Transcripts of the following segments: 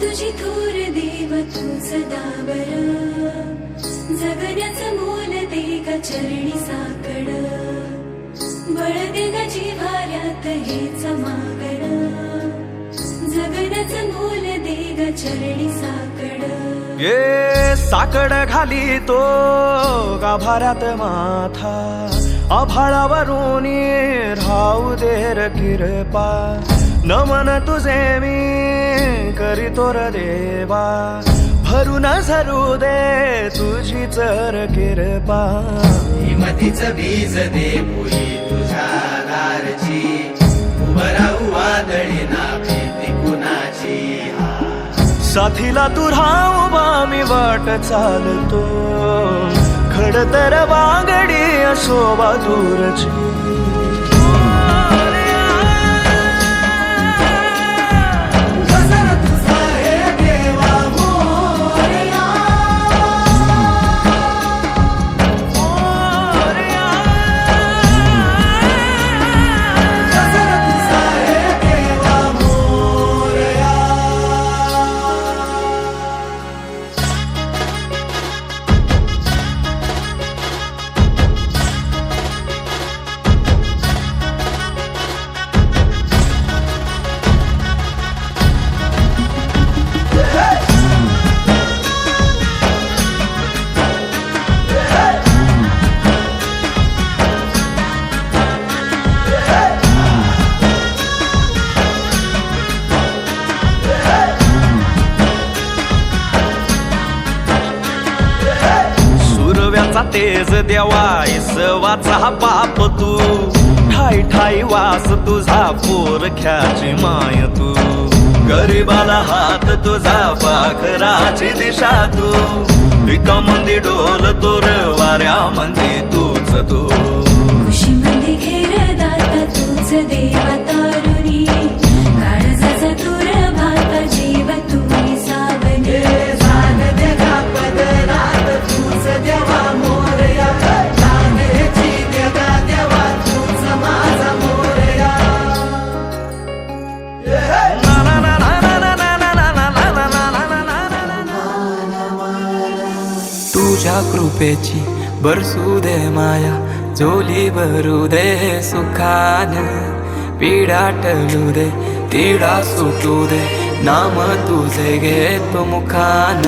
तुझी थोर देव तू सदा बरा, जगण्याचं मोल दे ग चरणी साकड, बळ दे ग जिव्हाऱ्यात हेच मागण, जगण्याचं मोल दे ग चरणी साकड. ये साकड घाली तो गाभाऱ्यात माथा, आभाळावरून राहू दे र कृपा, नमन तुझे मी करीतो र देवा, भरून झरू दे तुझी चर कृपा. हिमतीचं बीज दे फुली तुझ्या दारची, उभं राहू वादळी ना भीती कुणाची. साथीला तू राहू मी वाट चालतो, खडतर वागडी शोभा दूरची. तेज देवा इसवाचा बाप तू, ठाई ठाई वास तुझा पोरख्याची माय तू, गरीबाला हात तुझा पाखराची दिशा तू, विकामंदी डोल तोर वाऱ्यामंदी तूच तू. खुशीमध्ये घेर दाता तूच देवा तारुणी, काळजाचा तुर भाता जीव तुम्ही सावनी. तुझ्या कृपेची बरसू दे माया, झोली भरू दे सुखान, पीडा टलू दे तिडा सुटू दे, नाम तुझे घेतो मुखान.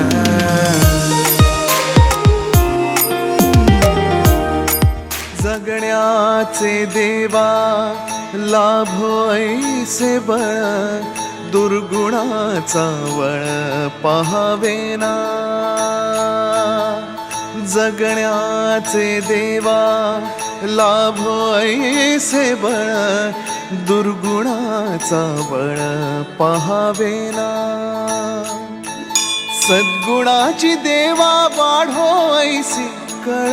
जगण्याचे देवा लाभो ऐसे बळ, दुर्गुणाचा वळ पहावेना. जगण्याचे देवा लाभो ऐसे बळ, दुर्गुणाचा बळ पहावेना. सद्गुणाची देवा वाढो ऐसी कळ,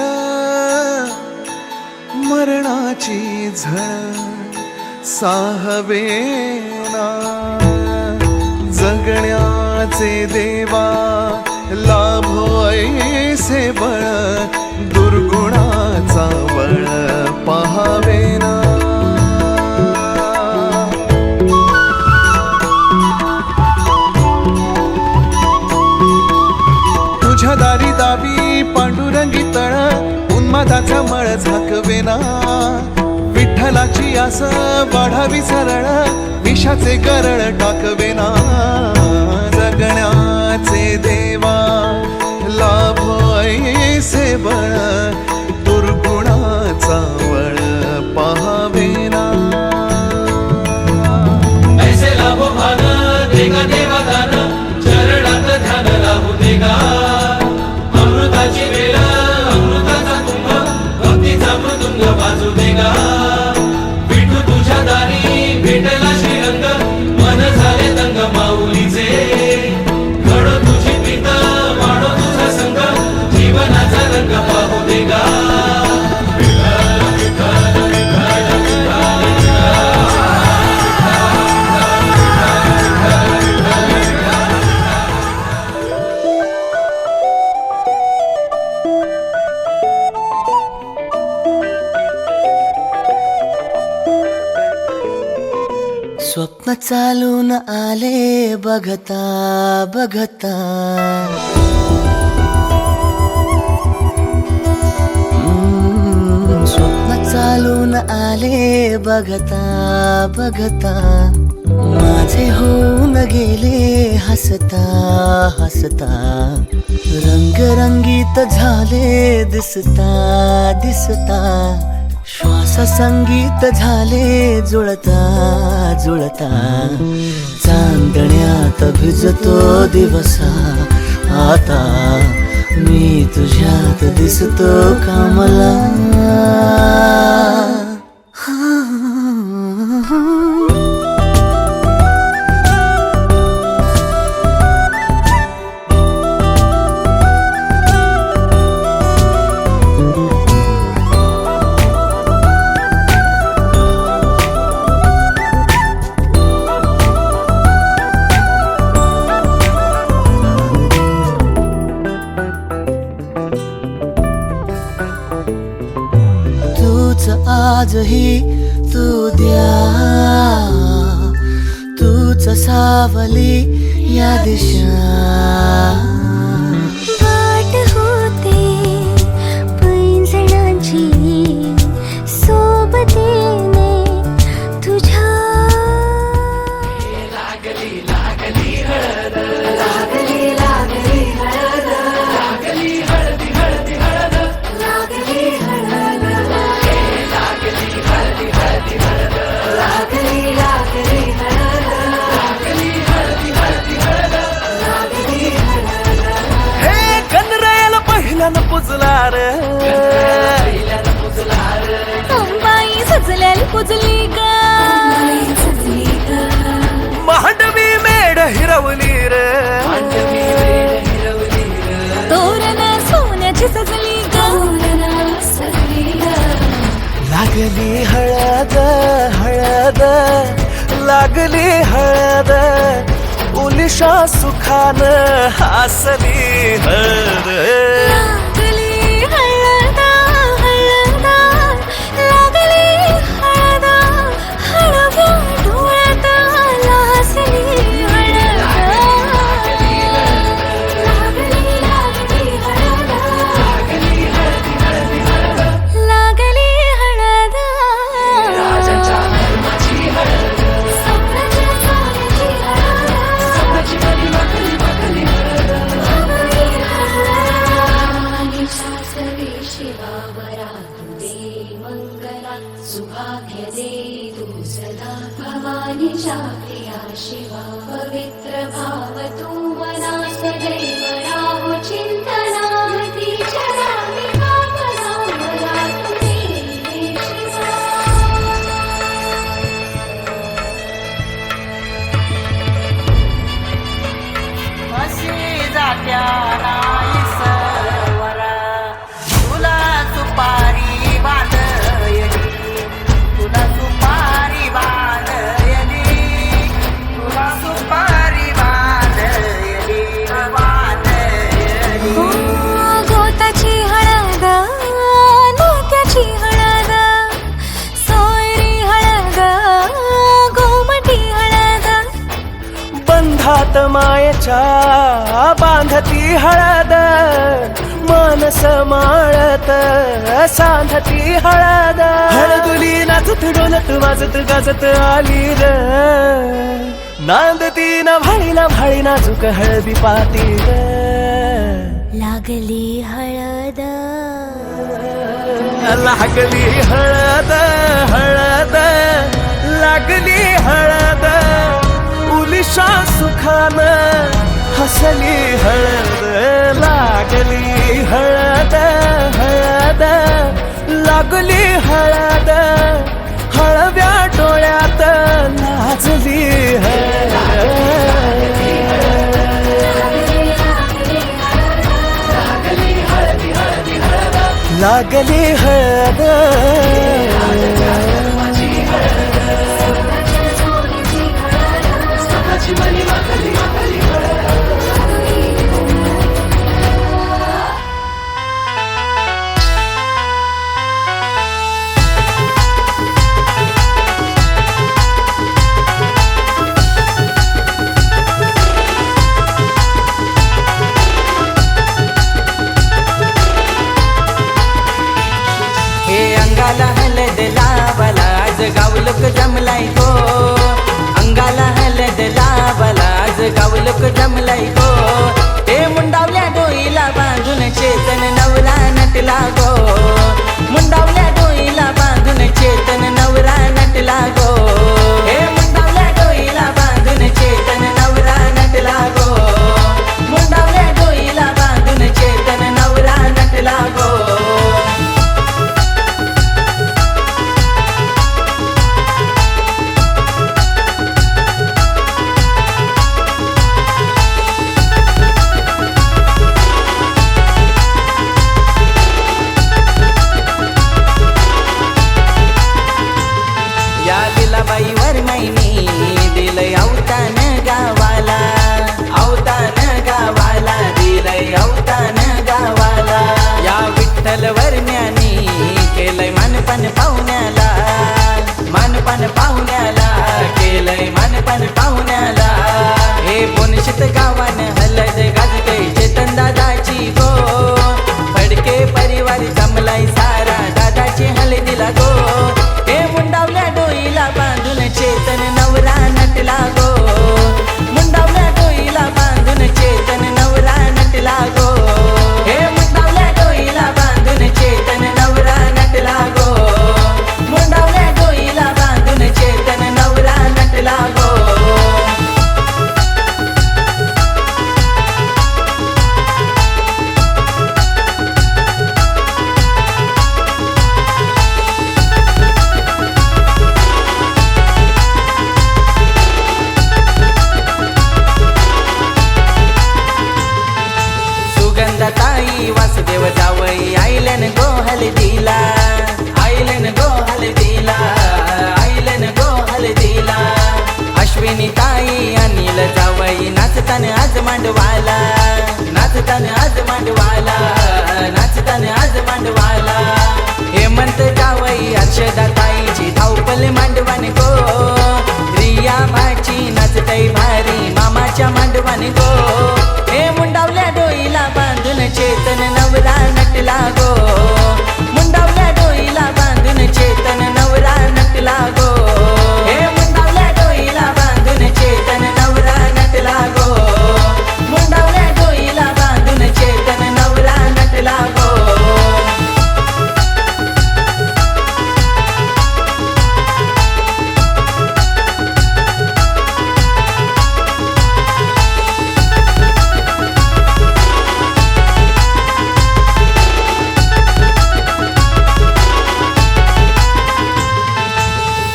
मरणाची झळ साहवेना. जगण्याचे देवा लाभो ऐसे बळ, दुर्गुणाचा बळ पहावेना. तुझ्या दारी दावी पांडुरंगी तळ, उन्मादाचा मळ झाकवेना. विठ्ठलाची आस वाढावी सरळ, विषाचे गरळ टाकवेना. जगण्याचे देवा लाभो ऐसे बळ, दुर्गुणाचा वळ पहावेना. ऐसे लाभो भान देगा देवा दान, चरणात ध्यान राहू देगा. अमृताची वेळ अमृताचा कुंभ, भक्तीचा मृदुंग वाजू देगा. विठू तुझ्या दारी भेटला श्रीरंग, मन झाले दंग माऊलीचे. घडो तुझी प्रीत वाढो तुझा संग, जीवनाचा रंग पाहू देगा. स्वप्न चालून आले बघता बघता स्वप्न चालून आले बघता बघता माझे होऊन गेले हसता हसता रंगरंगीत झाले दिसता दिसता श्वास संगीत झाले जुळता जुळता चांदण्यात भिजतो दिवसा आता मी तुझ्यात दिसतो कामला आजही तू द्या तूच सावली या दिशा वाट होते पैंजणांची सोबतीने तुझ्या लागली हळद लागली लागली हळद लागली हळदी हळदी हळद लागली हळद लागली हळदी हळदी हळद लागली लागली हळद लागली हळदी हळदी हळद लागली हळद हे कनरायाला पहिल्यानं पुजला रे अंबाई सजल्याला पुजली ग मांडवी मेढ हिरवली रे तोरण सोन्याची सजली ग लागली हळद हळद लागली हळद उलिशा सुखान हसली हळद लागली हळद हळद लागली हळद हळव्या डोळ्यात लाजली हळद लागली लागली हळद लागली हळद राजांच्या धर्माची हळद स्वप्नाच्या सोन्याची हळद स्वप्नाची बली वाकली वाकली हळद शास्त्रवे शिवावरा तुदे मंगला सुभाग्य दे तू सदा भवानीच्या प्रिया शिवा पवित्र भाव तू मना सदैव राहो चिंतना तीच्या नामी भावना मला तुझे शिवा म्हशी जात्या नाही सवरा तुला सुपारी बांधयली तुला सुपारी बांधयली तुला सुपारी बांधयली बांधयली गोताची हळद नात्याची हळद सोयरी हळद गोमटी हळद बंधात मायेच्या बांधती हळद मानस माळत सांधती हळद हळदुली नाचत डोलत वाजत गाजत आली र नांदती ना भाळी नाजूक हळदी पाती र लागली हळद लागली हळद हळद लागली हळद उलिशा सुखान हसली हळद लागली हळद हळद लागली हळद हळव्या डोळ्यात लाजली हळद लागली हळद स्वप्नाची बली वाकली वाकली हळद नटला गो मुंडावल्या डोईला बांधून चेतन नवरा नटला गो हे मुंडावल्या डोईला बांधून चेतन नवरा नटला गो मुंडावल्या डोईला बांधून चेतन नवरा नटला गो या लिलाबाईवर मैनी दिलय अवतान गावाला अवतान गावाला दिलय अवतान गावाला या विठ्ठलवर म्यानी केलंय मानपण पाहुण्याला मानपण पाहुण्याला केलंय मानपण पाहुण्याला हे बोनशित गावान हलद गाजते चेतन दादाची गो फडके परिवार जमलाय सारा दादाची हलदीला गो हे मुंडावल्या डोईला बांधून चेतन नवरा नटला गो मुंडावल्या डोईला बांधून चेतन नवरा नटला गो हे मुंडावल्या डोईला बांधून चेतन नवरा नटला गो मुंडावल्या डोईला बांधून चेतन नवरा नटला गो सुगंधताई वासुदेव जावई आईलन गो हलदीला आईलन गो हलदीला आईलन गो हलदीला अश्विनी ताई अनिल जावई नाचतान आज मांडवाला नाचतान आज मांडवाला नाचतान आज मांडवाला हेमंत जावई हर्षदा ताईची धावपल मांडवान गो रिया भाची नाचतई भारी मामाच्या मांडवान गो हे मुंडावल्या डोईला बांधून चेतन नवरा नटला गो मुंडावल्या डोईला बांधून चेतन नवरा नटला गो हे मुंडावल्या डोईला बांधून चेतन नवरा नटला गो मुंडावल्या डोईला बांधून चेतन नवरा नटला गो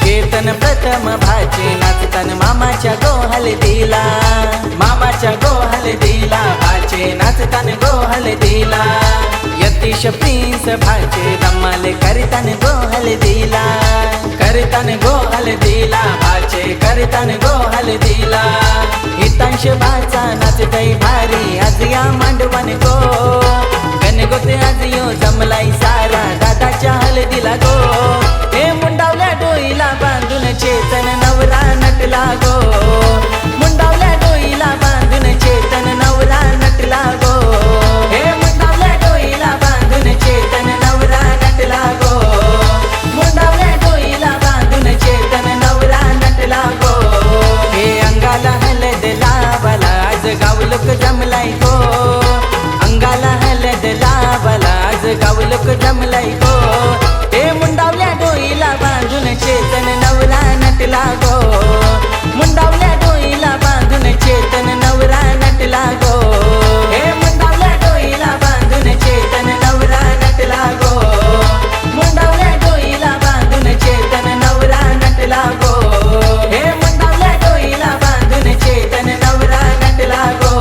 केतन प्रथम भाचे नाचतान मामाच्या गो हलदीला मामाच्या गो हलदीला भाचे नाचतान गो हलदीला यतीश प्रिन्स भाचे धमाल करतान गो हलदीला करतान गो हलदीला भाचे करतान गो हलदीला हितांश भाचा नाचतई भारी आज या मांडवान गो गणगोत आज यो जमलाय सारा दादाच्या हलदीला गो हे मुंडावल्या डोईला बांधून चेतन नवरा नटला गो मुंडावल्या डोईला बांधून चेतन नवरा नटला गो हे मुंडावल्या डोईला बांधून चेतन नवरा नटला गो मुंडावल्या डोईला बांधून चेतन नवरा नटला गो हे अंगाला हलद लावाला आज गावलोक जमलाय गो अंगाला हलद लावाला आज गावलोक जमलाय गो हे मुंडावल्या डोईला बांधून चेतन नवरा नटला गो मुंडावल्या डोईला बांधून चेतन नवरा नटला गो हे मुंडावल्या डोईला बांधून चेतन नवरा नटला गो मुंडावल्या डोईला बांधून चेतन नवरा नटला गो हे मुंडावल्या डोईला बांधून चेतन नवरा नटला गो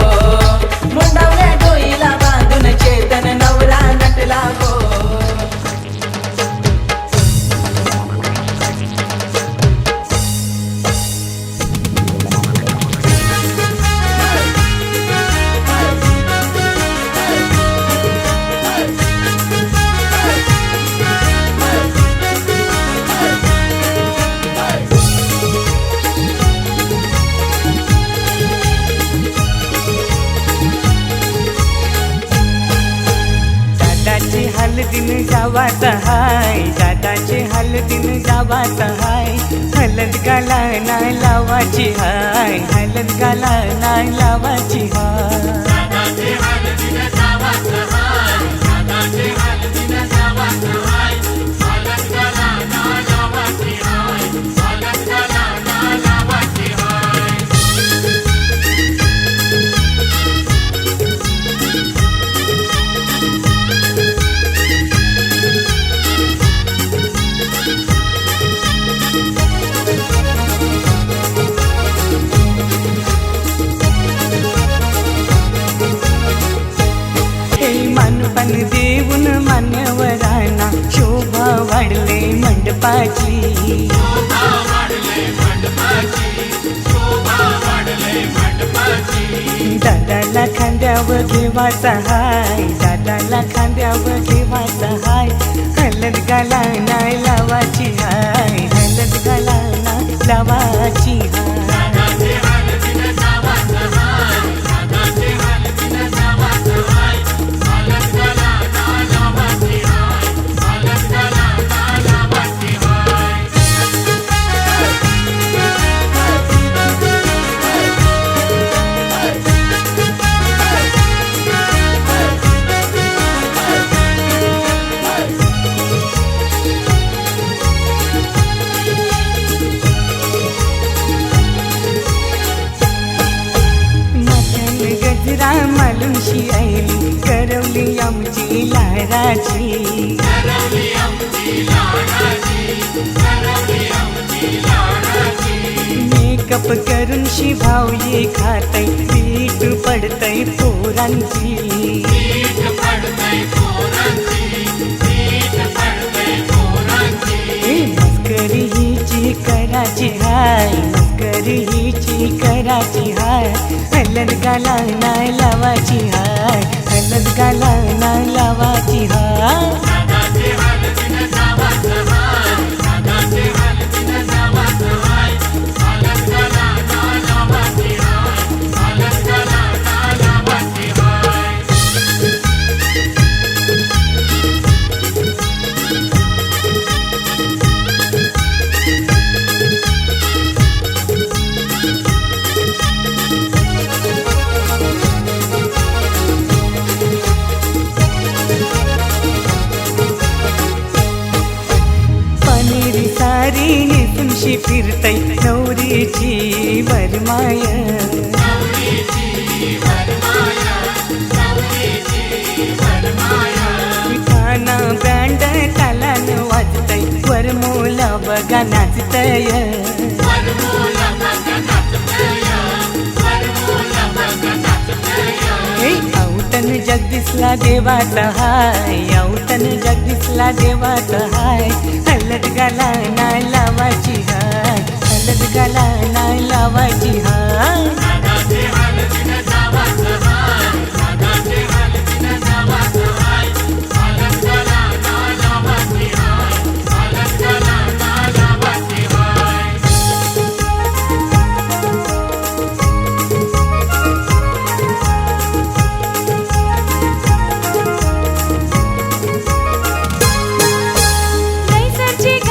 मुंडावल्या डोईला बांधून चेतन नवरा नटला गो हलदीन जावात हाय दादाचे हलदीन जावात हाय हलद गाला नाय लावाची हाय हलद गाला नाय लावाची हाय दादाचे हलदीन जावात हाय दादाचे हलदीन मान देऊन मान्यवरांना शोभा वाढले मंडपाची दादाला खांद्यावर घेवाचा हाय दादाला खांद्यावर घेवाचा हाय हलत गाला नाही लावाची हाय हलत गाला नाही लावाची हाय मालुमशी आईली करवली आमची लाराची मेकअप करून शिभावये खातय पीठ पडतय पोरांची मस्करी हिची कराची हाय मस्करी हिची कराची हाय हलत गाला नाही लावाची हाय हलत गाला नाही लावाची हाय सारी नेसूनशी फिरतय नवरीची वरमाय काना बँड तालान वाजतय वरमोला बघा नाचतय औतन जगदीशला देवाचा हाय औतन जगदीशला देवाचा हाय हलत गाला नाही लावाची हाय हलत गाला नाही लावाची हाय नैसर्गिक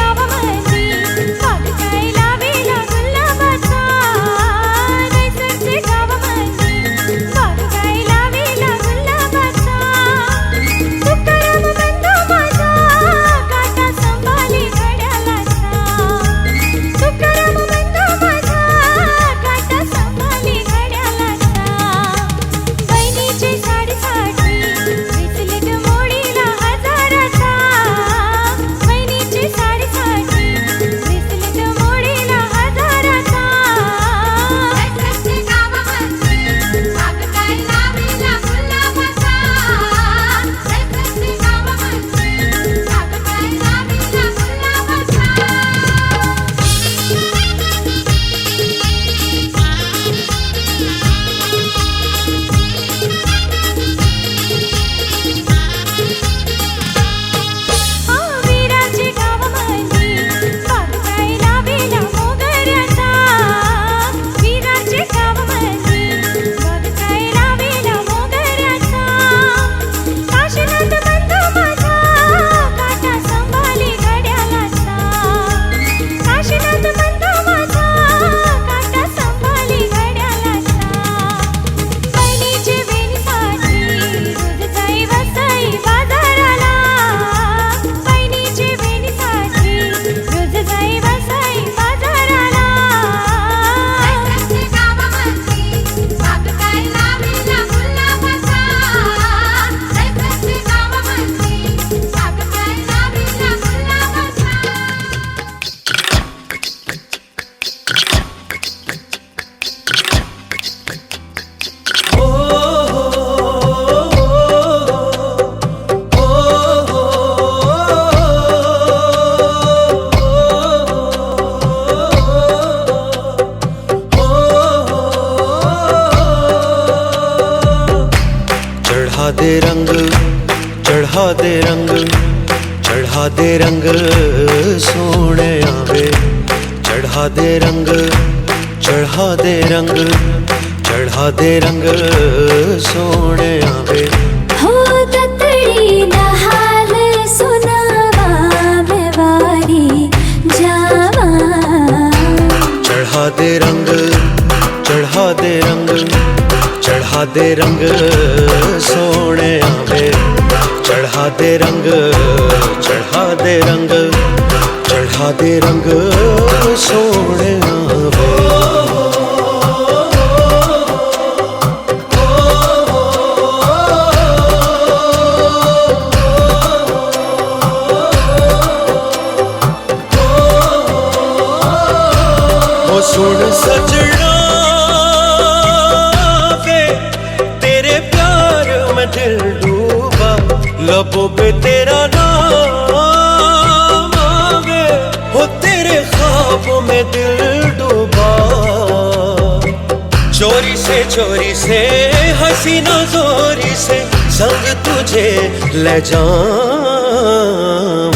चढ़ा दे रंग चढ़ा दे रंग सोने आवे चढ़ा दे रंग चढ़ा दे रंग चढ़ा दे रंग सोने आवे हो ततडी हाल सुनावा मैं वारी जावा चढ़ा दे रंग चढ़ा दे रंग चढ़ा दे रंग सोने आवे चढ़ा दे रंग चढ़ा दे रंग चढ़ा दे रंग सोने आवे सुन सजना वे तेरे प्यार में दिल डूबा लबों पे तेरा नाम आवे हो तेरे ख्वाबों में दिल डूबा चोरी से हसीना जोरी से संग तुझे ले जाऊं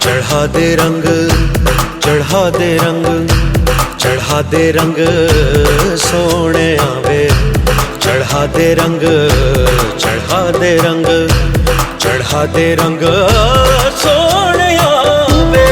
चढ़ा दे रंग चढ़ा दे रंग चढ़ा दे रंग सोने आवे चढ़ा दे रंग चढ़ा दे रंग चढ़ा दे रंग सोने आवे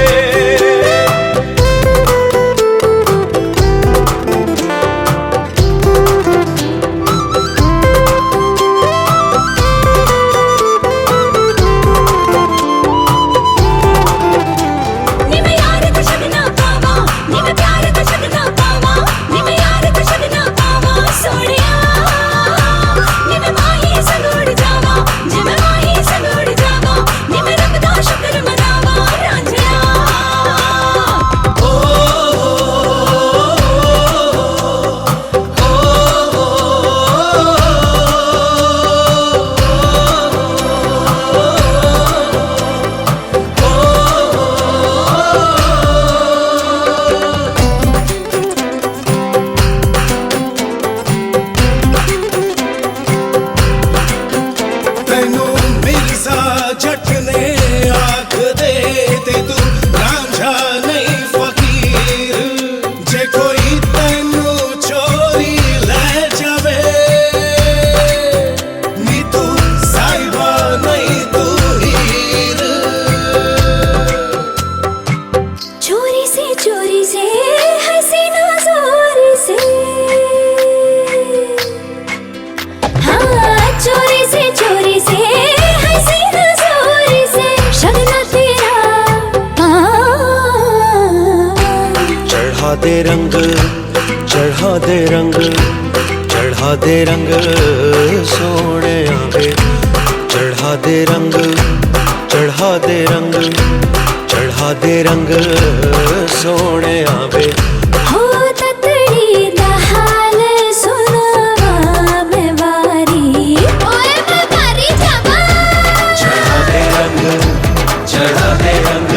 चढ़ा दे रंग चढ़ा दे रंग चढ़ा दे रंग सोने आवे चढ़ा दे रंग चढ़ा दे रंग चढ़ा दे रंग सोने आवे हो ततडी हाल सुनावा मैं वारी ओए मैं वारी जावा चढ़ा दे रंग चढ़ा दे रंग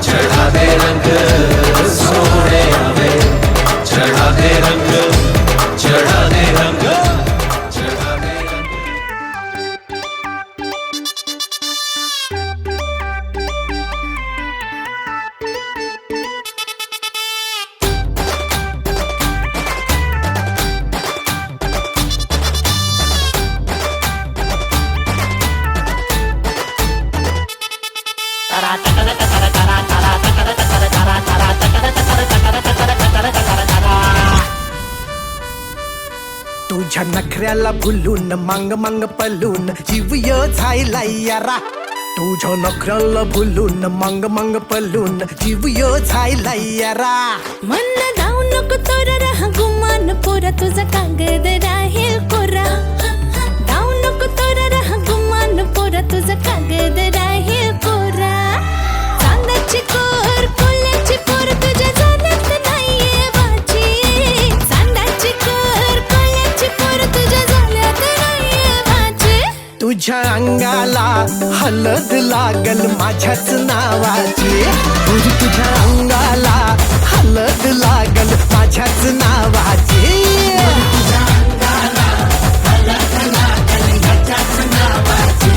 चढ़ा दे रंग सोने आवे चढ़ा दे रंग चढ़ा दे रंग चढ़ा दे रंग तुझ्या नखऱ्याला भुलून मांग मांग पलून जीव यो झायला यारा तुझ्या नखऱ्याला भुलून मांग मांग पलून जीव यो झायला यारा मन जाऊ नको तोर रहा गुमान पोरा तुझा कागद राहील कोरा जाऊ नको तोर रहा गुमान पोरा तुझा कागद राहील कोरा चांदाची कोर कोल्याची पोर तुझ्या जाण्यात नाहीये वाची चांदाची कोर कोल्याची पोर तुझ्या जाण्यात नाहीये वाची तुझ्या अंगाला हलद लागल माझ्याच नावाची तुझ्या अंगाला हलद लागल माझ्याच नावाची तुझ्या अंगाला हलद लागल माझ्याच नावाची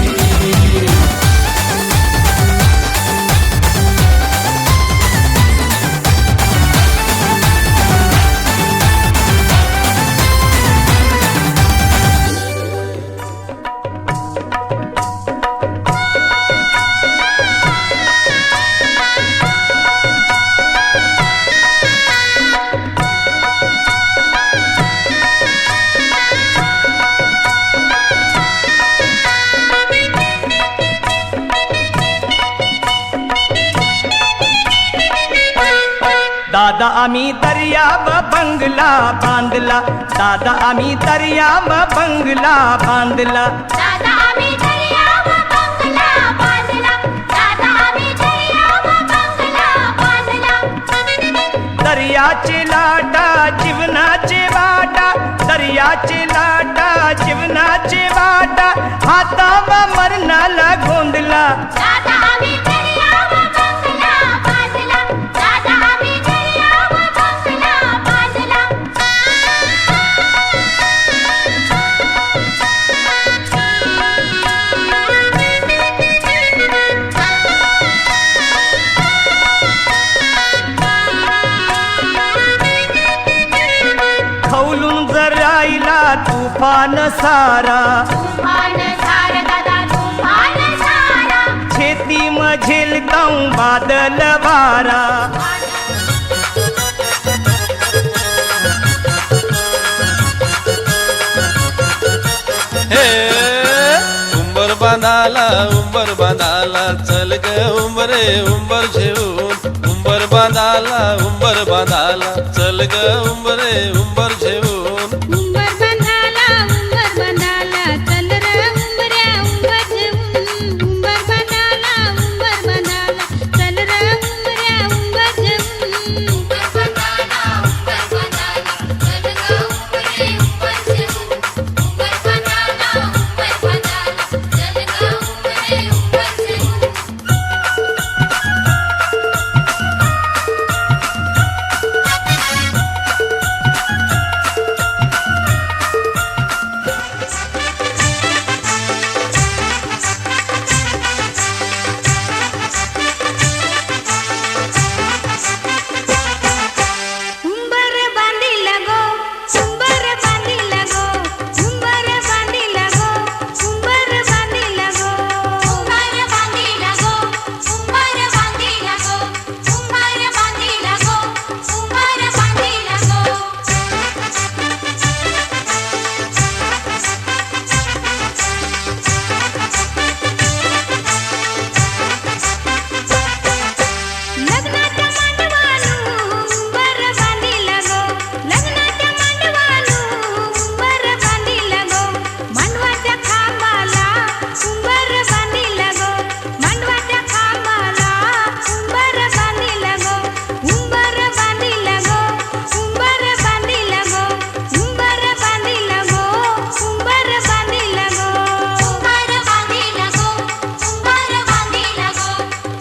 दादा आम्ही दर्याव बंगला बांधला, दादा आम्ही दर्याव बंगला बांधला. दादा आम्ही दर्याव बंगला बांधला, दादा आम्ही दर्याव बंगला बांधला. दर्याचे लाटा जीवनाचे वाटा, दर्याचे लाटा जीवनाचे वाटा, हातावा मरणाला गोंधला. दादा आम्ही दर्याव बंगला बांधला, दादा आम्ही दर्याव बंगला बांधला. खवलून जर राहिला तुफान सारा, तुफान सारा दादा तुफान सारा. शेती मझेल गाऊ बादल वारा. हे उंबर बांधाला चल ग उंबरे उंबर घेऊन. उंबर बांधाला चल ग उंबरे उंबर घेऊन. उंबर बांधाला चल रे उंबऱ्या उंबर घेऊन. उंबर बांधाला चल रे उंबऱ्या उंबर घेऊन. उंबर बांधाला चल ग उंबरे उंबर घेऊन. उंबर बांधाला चल ग उंबरे उंबर घेऊन. उंबर बांधिला गो, उंबर बांधिला गो, उंबर बांधिला गो, उंबर बांधिला गो. उंबर बांधिला गो, उंबर बांधिला गो, उंबर बांधिला गो, उंबर बांधिला गो. लग्नाच्या मांडवानु उंबर बांधिला गो, लग्नाच्या मांडवानु उंबर बांधिला गो. मांडवाच्या खांबाला उंबर बांधिला गो, मांडवाच्या खांबाला उंबर बांधिला गो. उंबर बांधिला गो, उंबर बांधिला गो, उंबर बांधिला गो, उंबर बांधिला गो. उंबर बांधिला गो, उंबर बांधिला गो,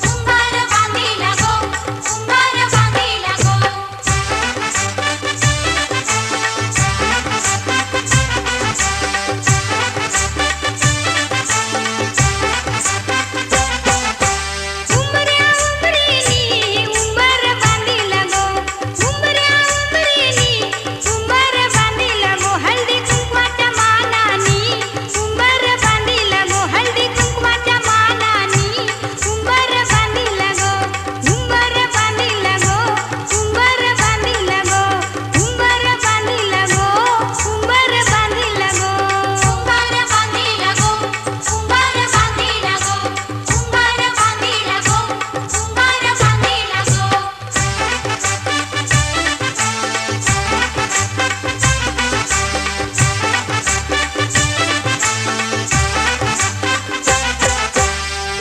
उंबर बांधिला गो, उंबर बांधिला गो. उंबऱ्या उंबरीनी उंबर बांधिला गो, उंबऱ्या उंबरीनी उंबर बांधिला गो. हळदी कुंकवाच्या मानानी उंबर बांधिला गो, हळदी कुंकवाच्या मानानी उंबर बांधिला गो. उंबर बांधिला गो, उंबर बांधिला गो, उंबर बांधिला गो, उंबर बांधिला गो. उंबर बांधिला गो, उंबर बांधिला गो, उंबर बांधिला गो, उंबर बांधिला गो.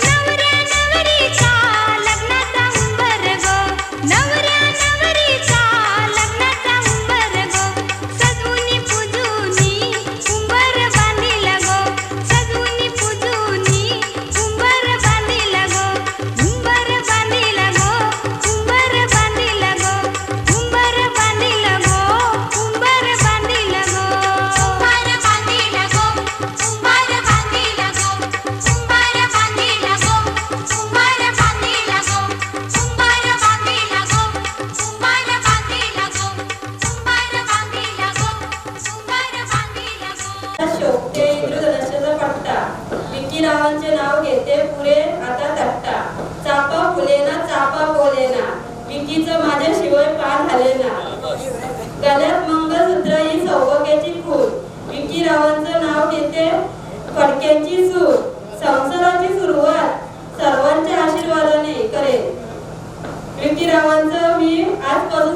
नवऱ्या नवरीचा लग्नाचा उंबर गो, नवऱ्या नवरीचा लग्नाचा उंबर गो. सजूनी पुजूनी उंबर बांधिला गो, सजूनी पुजूनी उंबर बांधिला गो. उंबर बांधिला गो, उंबर बांधिला गो, उंबर बांधिला गो, उंबर बांधिला गो. उंबर बांधिला गो, उंबर बांधिला गो, उंबर बांधिला गो, उंबर बांधिला गो, उंबर बांधिला गो, उंबर बांधिला गो, उंबर बांधिला गो, उंबर बांधिला गो. शोभते इंद्रधनुष्याचा पट्टा, विकीरावांचे नाव घेते पुरे आता तट्टा. चापा फुलेना चापा बोलेना, विकीचं माझ्याशिवाय पार झालेना. गळ्यात मंगळसूत्र ही सौभाग्याची खूण, विकीरावांचं नाव घेते फडक्यांची सूर. संसाराची सुरुवात सर्वांच्या आशीर्वादाने करेल. विकीरावांचं मी आजपासून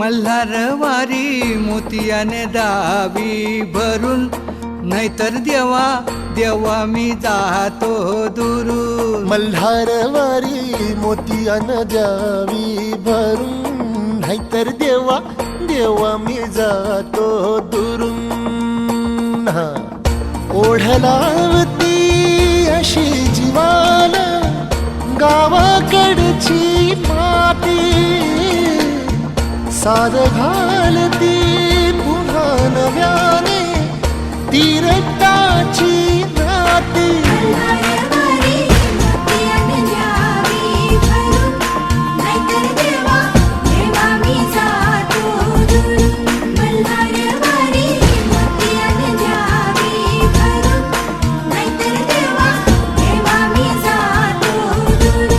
मल्हारवारी मोतियाने दावी भरून, नाहीतर देवा देवा मी जातो दुरून. मल्हारवारी मोतियान द्यावी भरून, नाहीतर देवा देवा मी जातो दुरून. ओढलावती अशी जीवान गावाकडची माती, साद घालती पुन्हा नव्याने तीरताची नाती. मल्हारवारी मोतियाने द्यावी भरून, नाहीतर देवा देवा मी जातो दुरून. मल्हारवारी मोतियाने द्यावी भरून, नाहीतर देवा देवा मी जातो दुरून.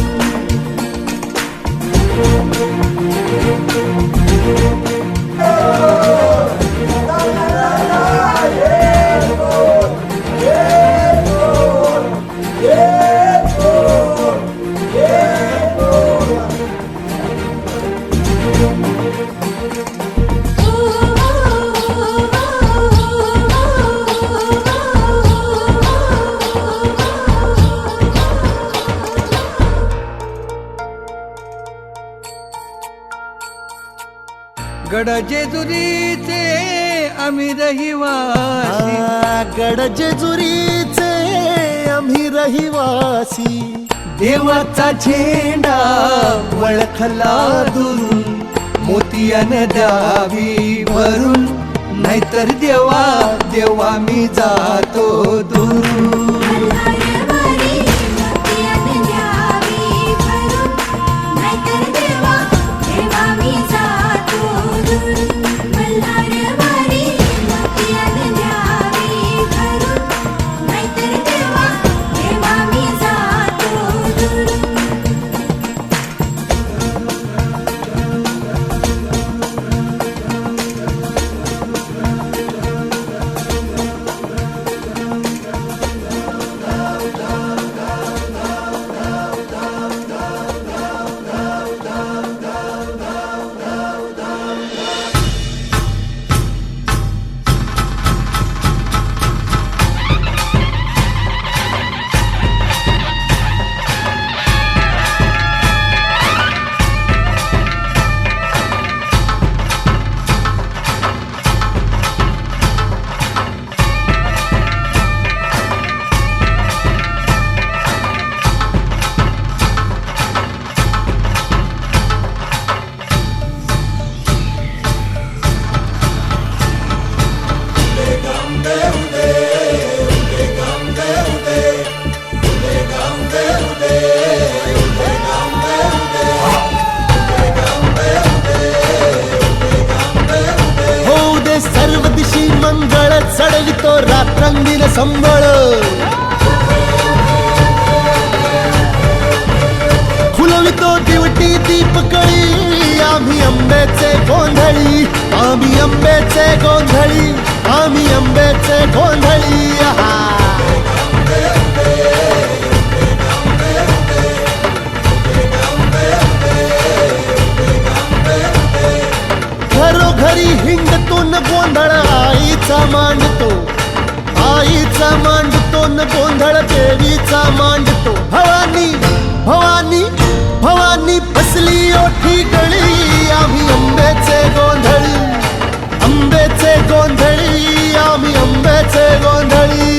गड जेजुरीचे आम्ही रहिवासी, गड जेजुरीचे आम्ही रहिवासी. देवाचा झेंडा वळखला दुरून, मोतियाने द्यावी भरून, नाहीतर देवा देवा मी जातो दुरून. मल्हारवारी मोतियाने द्यावी भरून, नाहीतर देवा देवा मी जातो दुरून. मल्हारवारी मोतियाने द्यावी भरून, नाहीतर देवा देवा मी जातो दुरून. होऊ दे सर्व दिशी मंगळ, चढवितो रात्रंदिन संबळ. फुलवितो दिवटी दीपकळी, आम्ही आंब्याचे गोंधळी, आम्ही आंब्याचे गोंधळी, आम्ही आंब्याचे गोंधळी. घरोघरी हिंडतो न गोंधळ आईचा मांडतो, आईचा मांडतो न गोंधळ देवीचा मांडतो. भवानी भवानी भवानी बसली ओठी गळी, आम्ही आंब्याचे गोंधळी, आंब्याचे गोंधळी, आम्ही आंब्याचे गोंधळी.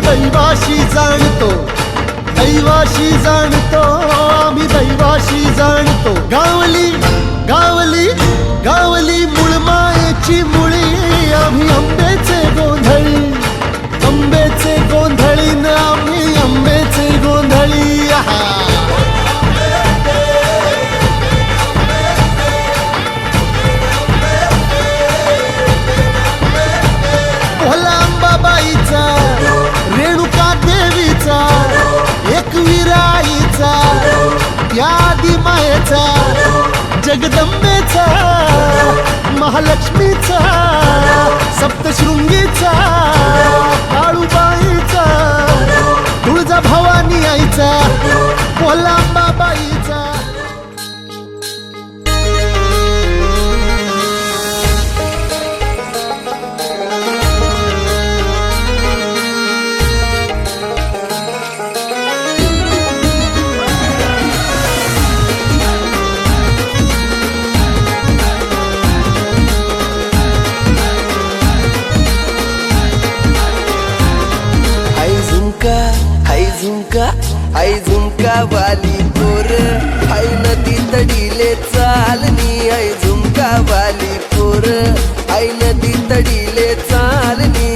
दैवाशी जाणतो, दैवाशी जाणतो, आम्ही दैवाशी जाणतो. गावली गावली गावली मुळमायेची मुळी, आम्ही आंब्याचे गोंधळी, आंब्याचे गोंधळी न आम्ही आंब्याचे गोंधळी. भोला अंबाबाईचा, रेणुका देवीचा, एकविरा जगदंबेचा महालक्ष्मीचा सप्तशृंगीचा काळूबाईचा तुळजा भवानी आईचा कोलांबाबाईचा आई झुमका वाली पोर आई नदी तडीले चालनी आई झुमका वाली पोर आई नदी तडीले चालनी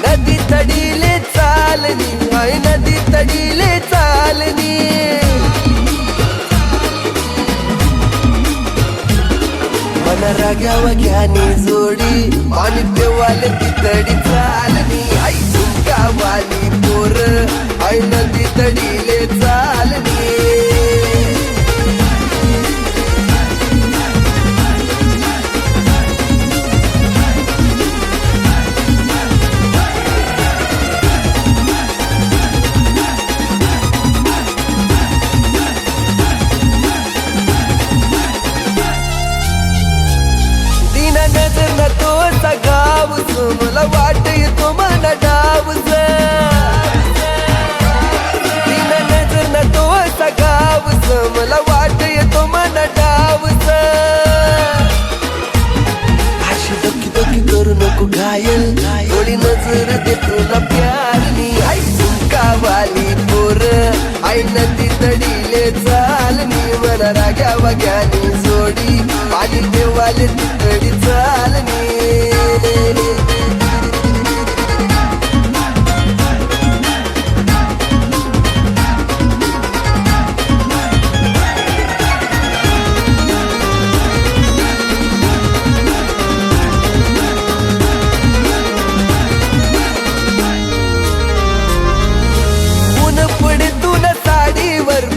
नदी तडीले चालनी आई नदी तडीले चालनी मन राग्यावा घ्यानी जोडी पाणी पेवाले तितडी चालनी आई झुमका वाली पोर आई नदी तडीले चालनी मला वाट येतो मन डावच तीन नजर न तो असा गावच मला वाट येतो मन डावच अशी डोकी डोकी करू नको घायल थोडी नजर दे तुला प्यारनी आई झुमका वाली पोर आई नदी तडीले चालनी मला राग्या वाग्यानी जोडी पाणी देवाले तितडी चालनी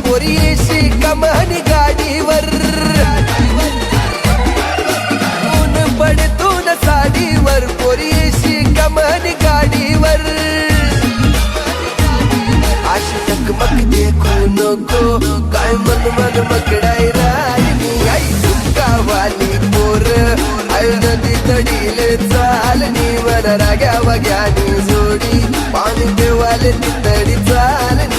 पोरीशी कमानी गाडीवर ऊन पडतून साडीवर पोरीशी कमानी गाडीवर अशी टकमक देखू नको काय मन मन मकडाई राहिली आई झुमका वाली पोर आई नदी तडीले चालनी मन राग्या वाग्यानी जोडी पाणी देवाले तितडी चालनी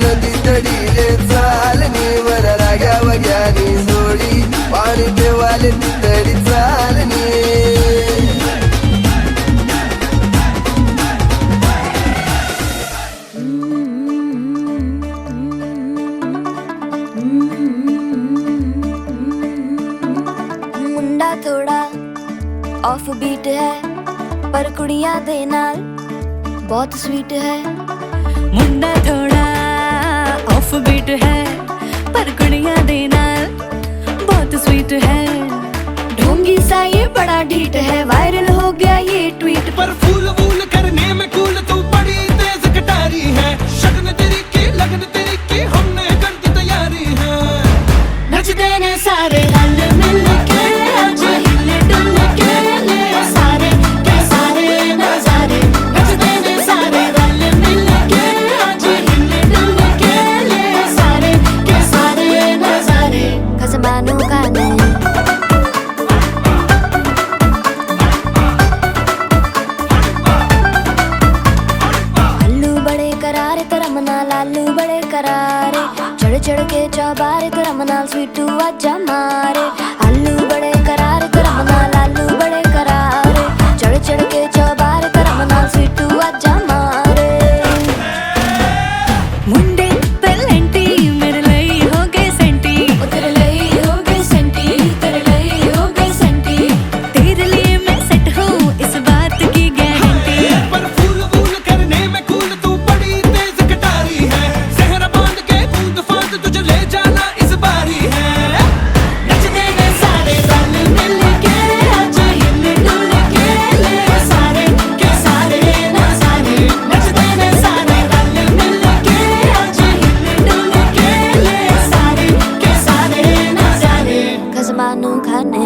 नदी तडीले चालनी वर राग्या वग्यानी जोडी पाणी देवाले तितडी चालनी मुंडा थोड़ा ऑफ बीट है पर कुड़ियां दे नाल बहुत स्वीट है मुंडा थोड़ा ऑफ बीट है पर कुड़ियां दे नाल बहुत स्वीट है ढोंगी सा ये बड़ा ढीठ है वायरल हो गया ये ट्वीट पर फूल वूल करने में कूल तू बड़ी तेज कटारी है शगन तेरी की लगन तेरी की हमने कर दी तैयारी है नच देने सारे रल मिल के आज हिल डुल के ले सारे के सारे नजारे नच देने सारे रल मिल के आज हिल डुल के ले सारे के सारे नजारे खसबानों का नहीं रमना स्वीटू आजा मारे आलू बड़े करारे रमना लालू बड़े करारे चढ़ चढ़ के चौबारे रमना स्वीटू आजा मारे मुंडे पेलेंटी मेरे लई हो गए सेंटी ओ तेरे लई हो गए सेंटी तेरे लई हो गए सेंटी तेरे लिए मैं सेट हूँ इस बात की गारंटी पर फूल फूल करने में कूल तू बड़ी तेज कटारी है सहरा बांध के कूद फांद तुझे ले जाना इस बारी है नचते ने सारे रंग मिल के आज हिल डुल के ले सारे के सारे ना सारे नचते ने सारे रंग मिल के आज हिल डुल के ले सारे के सारे ना सारे खजमानू खाने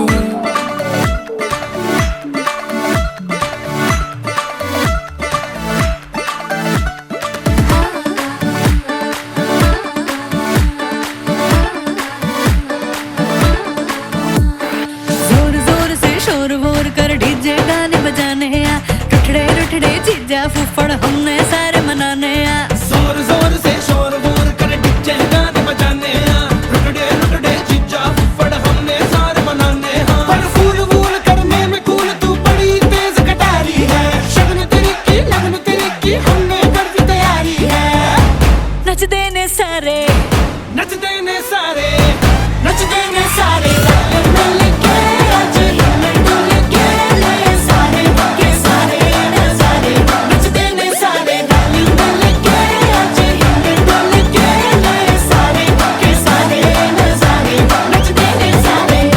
जोर जोर से शोर वोर कर डीजे गाने बजाने आ रुठड़े रुठड़े जीजा फुफड़ हमने सारे मनाने आ जोर जोर से शोर वोर कर डीजे गाने बजाने हैं रुकड़े रुकड़े जीजा फुफड़ हमने सारे मनाने हैं पर फूल फूल करने में कूल तू बड़ी तेज कटारी है शगन तेरी की लगन तेरी की हमने कर दी तैयारी है नचते ने सारे नचते ने सारे नचते ने सारे रंग मिल के आज हिल डुल के ले सारे के सारे ना सारे नचते ने सारे रंग मिल के आज हिल डुल के ले सारे के सारे ना सारे नचते ने सारे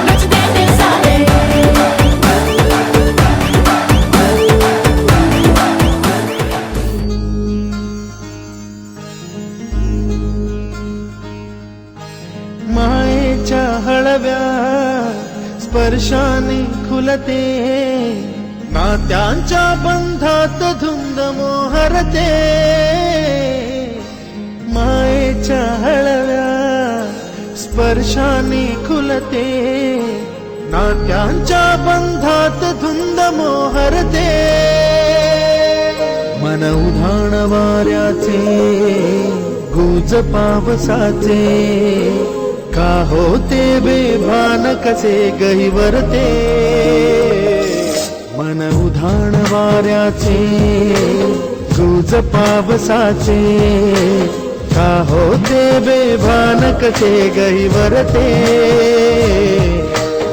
नचते ने सारे मायेच्या हळव्या स्पर्शाने खुलते नात्यांच्या बंधात धुंद मोहरते मायेच्या हळव्या स्पर्शाने खुलते नात्यांच्या बंधात धुंद मोहरते मन उधाण वाऱ्याचे गुज पावसाचे का होते बेभान कसे गहिवरते मन उधाण वाऱ्याचे गुज पावसाचे का होते बेभान कसे गहिवरते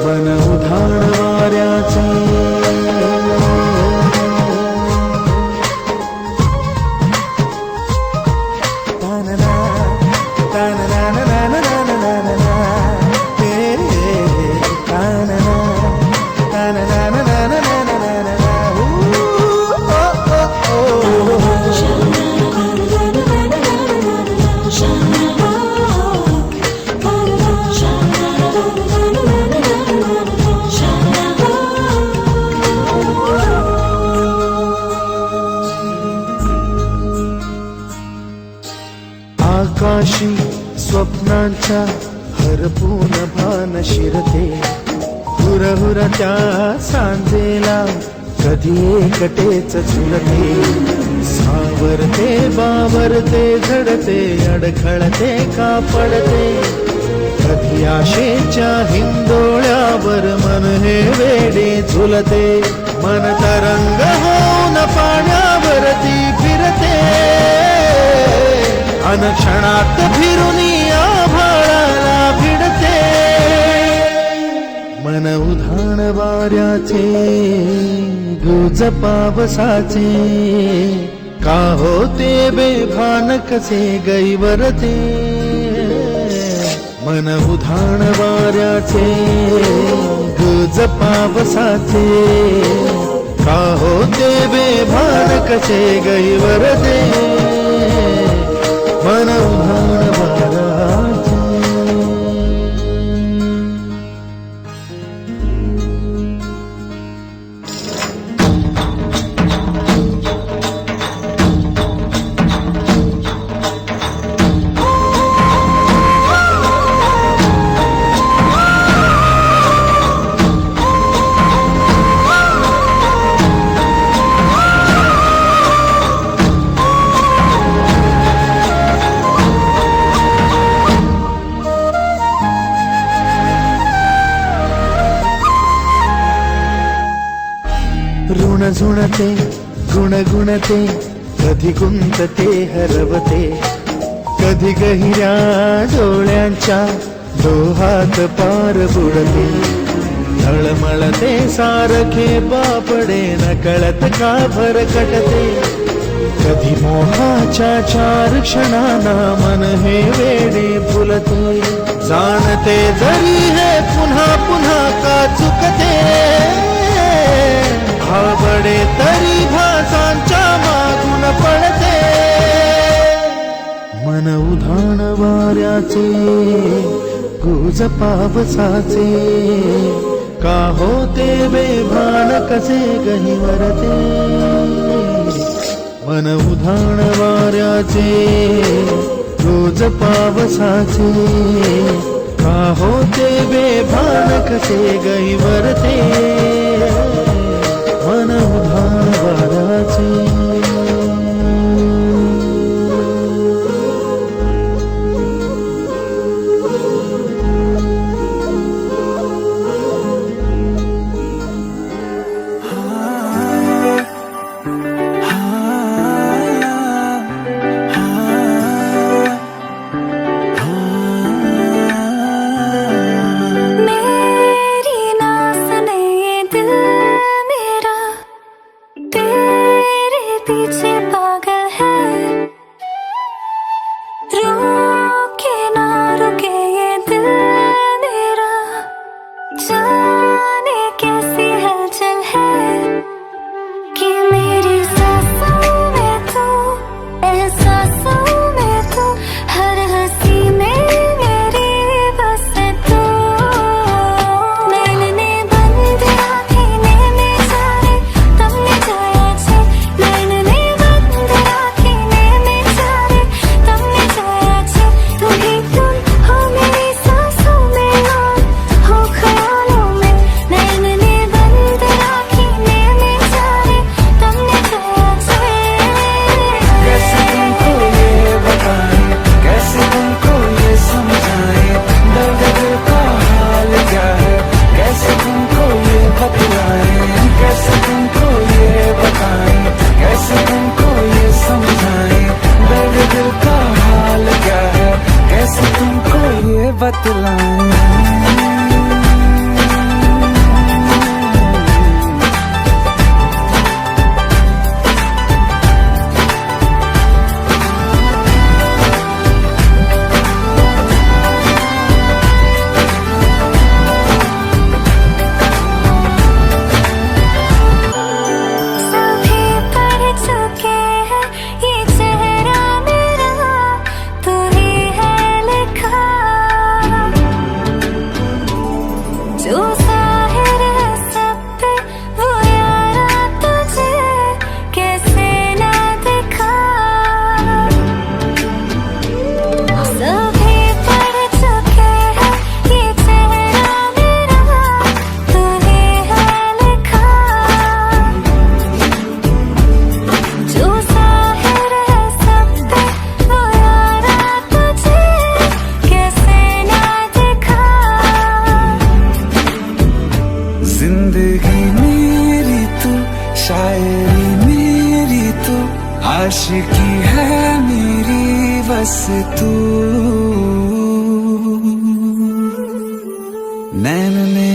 मन उधाण वाऱ्याचे आकाशी स्वप्नांच्या हरपून भान शिरते हुरहुर त्या सांजेला कधी एकटेच झुलते सावरते बावरते झडते अडखळते का पडते कधी आशेच्या हिंदोळ्यावर मन हे वेडे झुलते मन तरंग होऊन पाण्यावरती फिरते अनक्षणात फिरुनी आभाळाला भिडते मन उधाण वाऱ्याचे गुज पावसाचे का होते बेभान कसे गैवरते मन उधाण वाऱ्याचे गुज पावसाचे का होते बेभान कसे गैवरते मन उधाण वाऱ्याचे गुणगुणते गुणगुणते कधी गुंतते हरवते कधी गहिऱ्या डोळ्यांच्या डोहात पार बुडते तळमळते सारखे बापडे नकळत का भरकटते कधी मोहाच्या चार क्षणांना मन हे वेडे फुलते जाणते जरी हे पुन्हा पुन्हा का चुकते आवडे तरी भासांच्या मागून पडते मन उधाण वाऱ्याचे गुज पावसाचे का होते बेभान कसे गहिवरते मन उधाण वाऱ्याचे रोज पावसाचे का होते बेभान कसे गहिवरते मन उधाण वाऱ्याचे आशिकी है मेरी बस तू नैन ने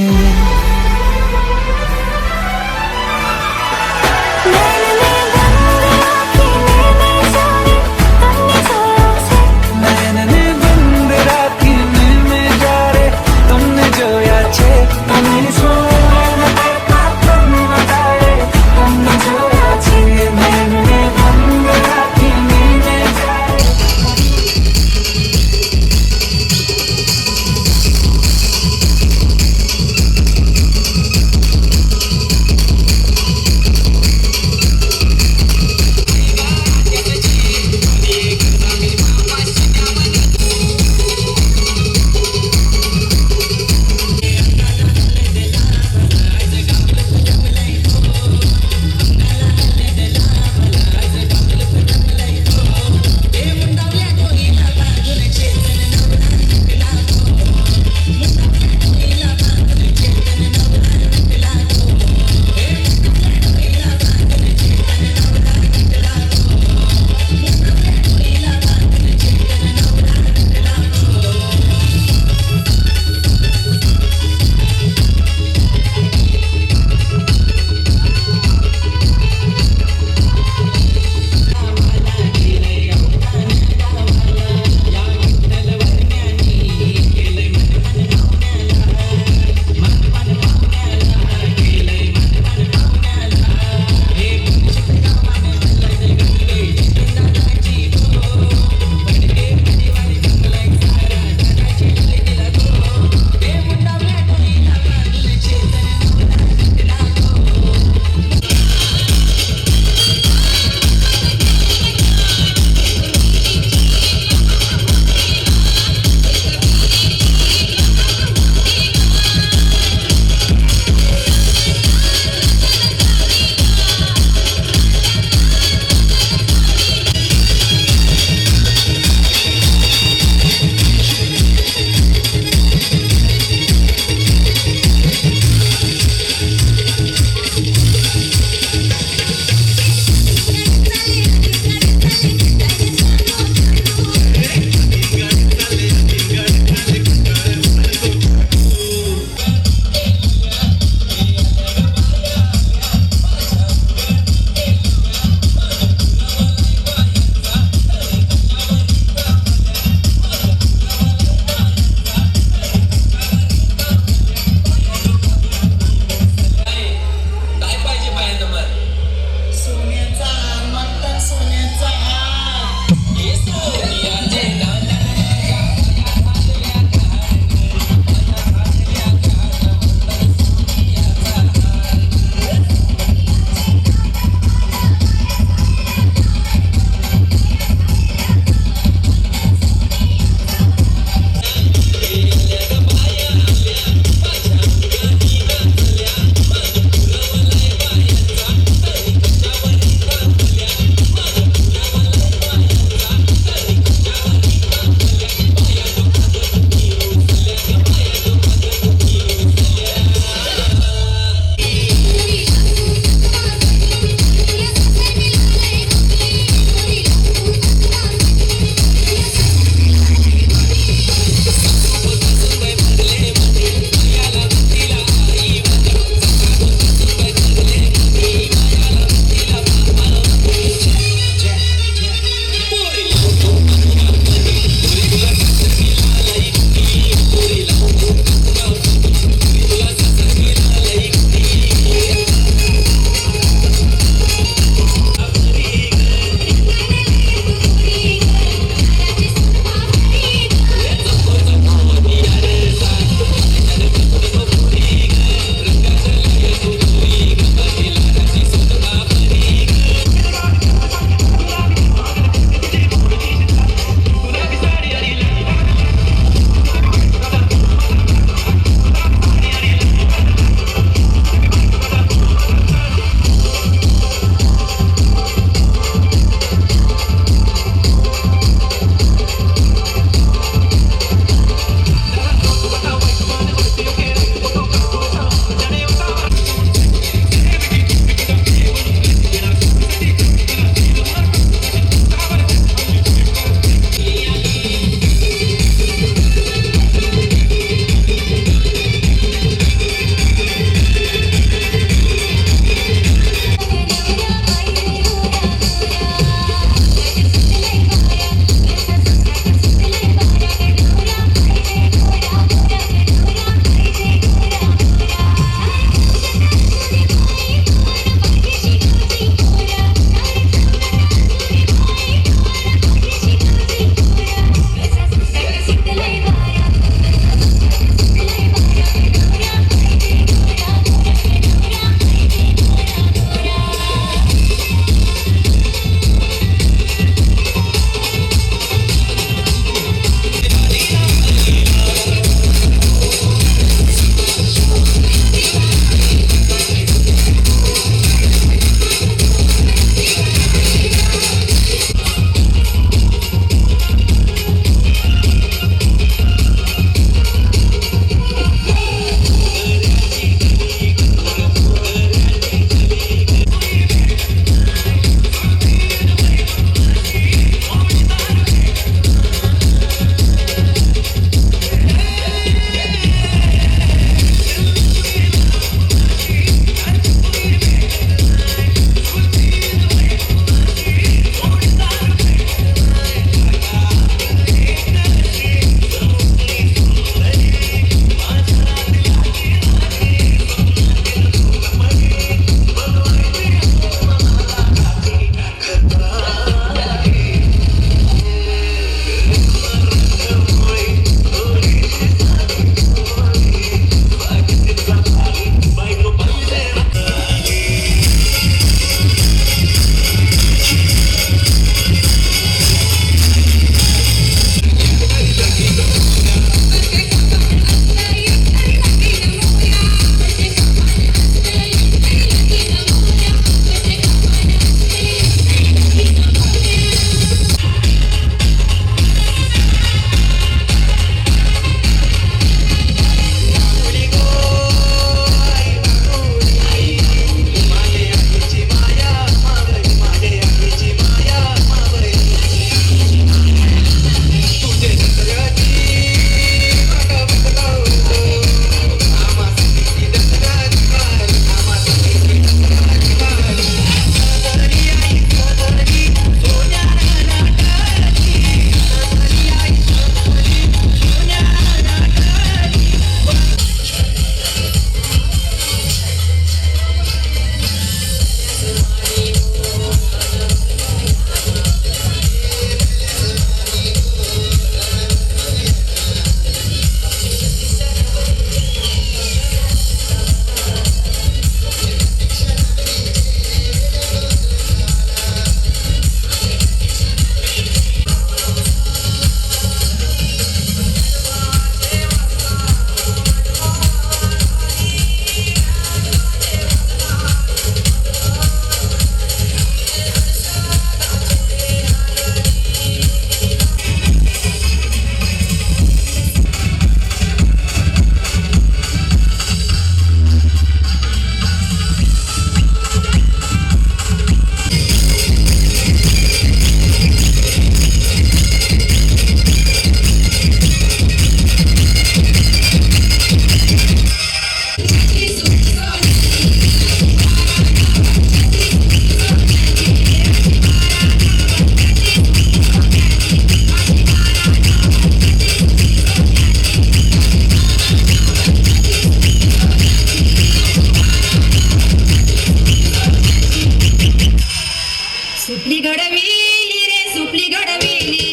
घडविली रे सुपली घडविली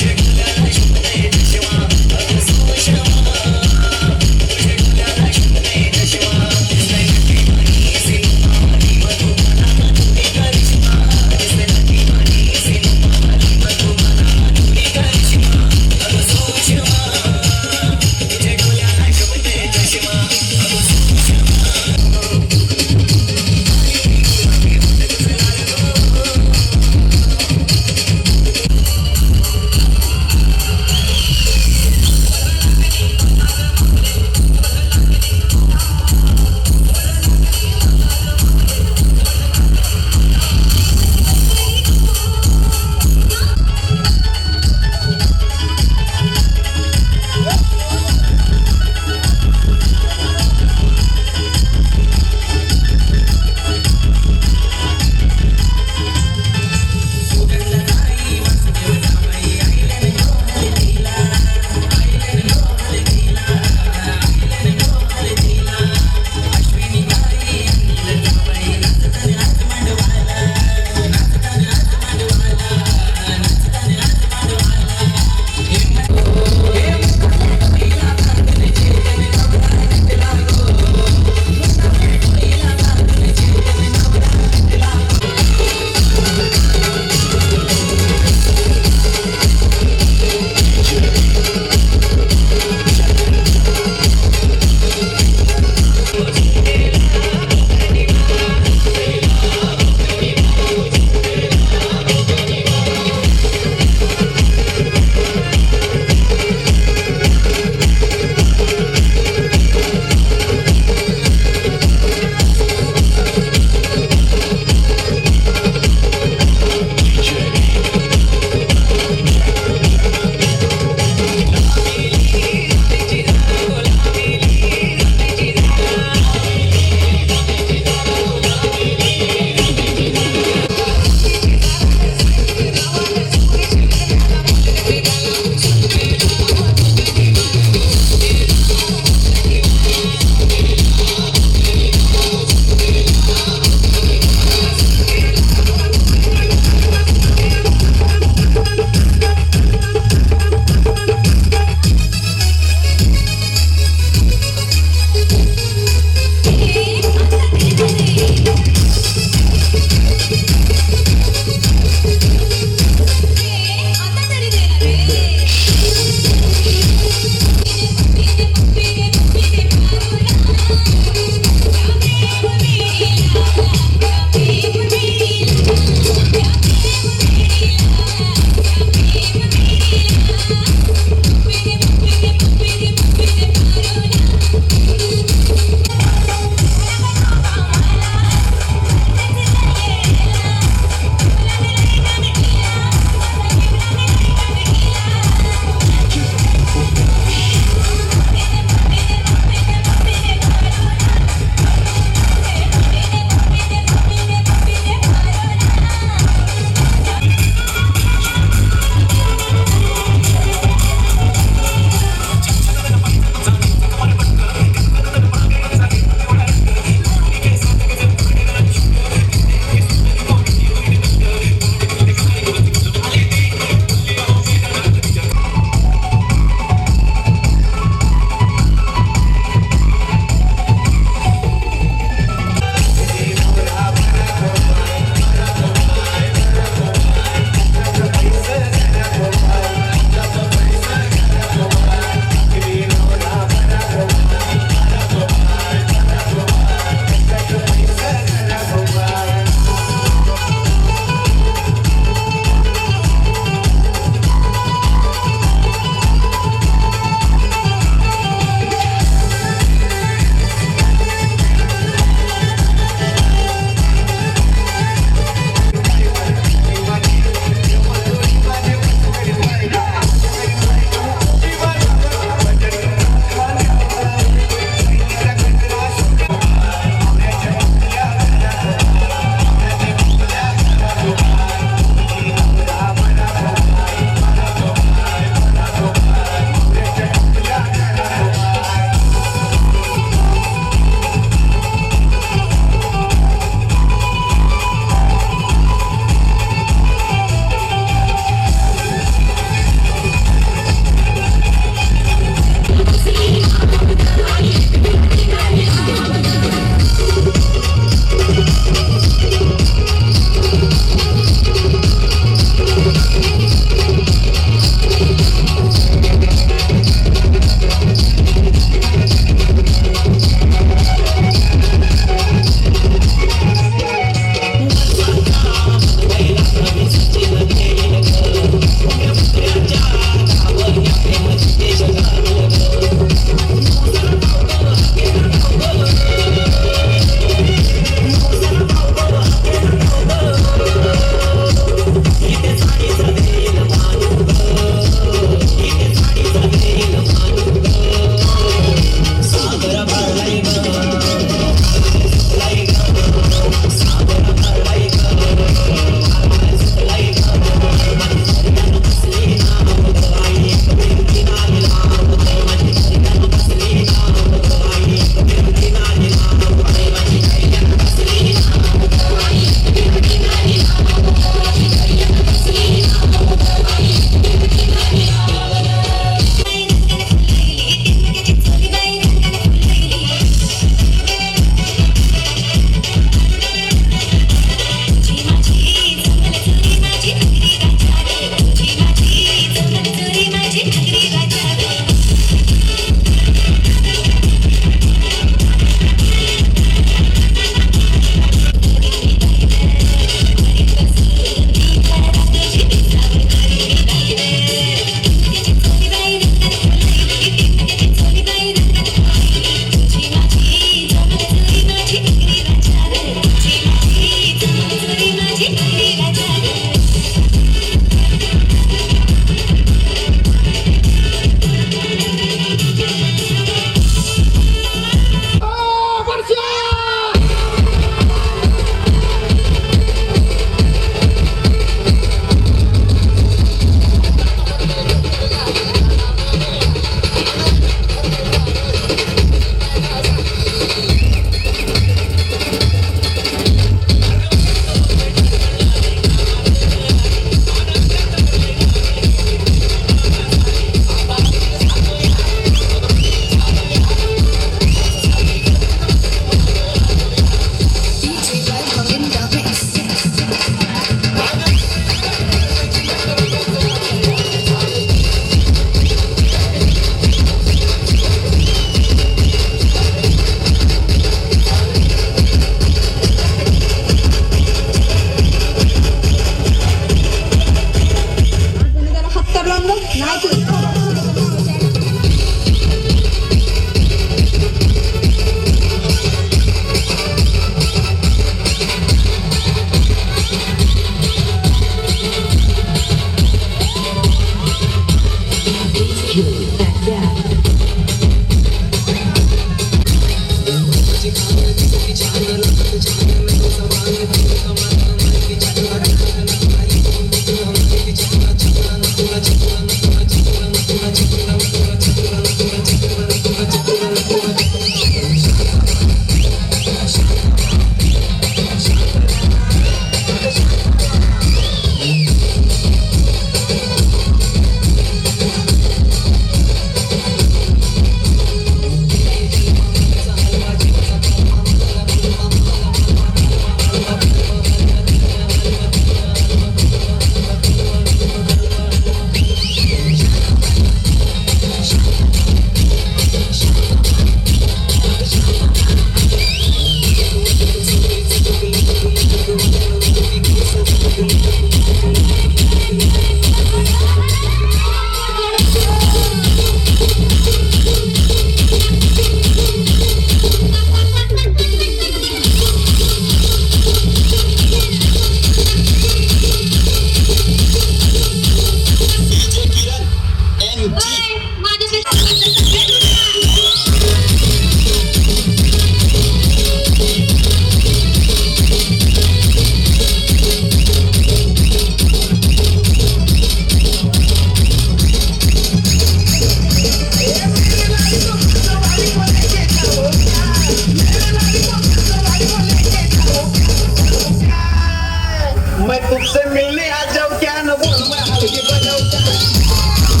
सबसे मिलने आ जाओ क्या न बोल मैं हल्की बजाओ